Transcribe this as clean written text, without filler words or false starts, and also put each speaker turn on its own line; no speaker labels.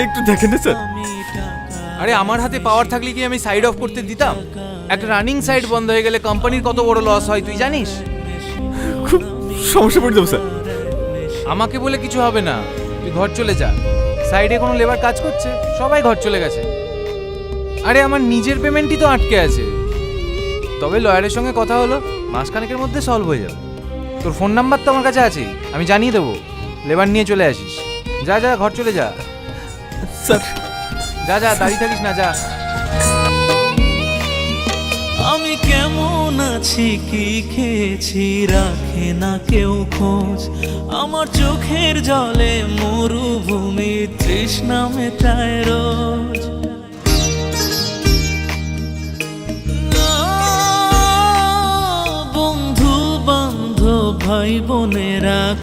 একটু দেখেন না স্যার।
আরে আমার হাতে পাওয়ার থাকলে কি আমি সাইড অফ করতে দিতাম? একটা রানিং সাইড বন্ধ হয়ে গেলে কোম্পানির কত বড় লস হয় তুই জানিস?
খুব সমস্যা পড়ে যাবো স্যার।
আমাকে বলে কিছু হবে না, তুই ঘর চলে যা। সাইডে কোনো লেবার কাজ করছে, সবাই ঘর চলে গেছে। আরে আমার নিজের পেমেন্টই তো আটকে আছে। তবে লয়ারের সঙ্গে কথা হলো, মাসখানেকের মধ্যে সলভ হয়ে যাবে। তোর ফোন নাম্বার তো আমার কাছে আছে, আমি জানিয়ে দেবো। লেবার নিয়ে চলে আসিস। যা যা, ঘর চলে যা।
স্যার
যা যা, দাঁড়িয়ে থাকিস না, যা।
আমি কেমন আছি কি খেয়েছি রাখে না কেউ খোঁজ, আমার চোখের জলে মরুভূমি তৃষ্ণা মেটায় রোজ। বন্ধু বান্ধব ভাই বোনেরা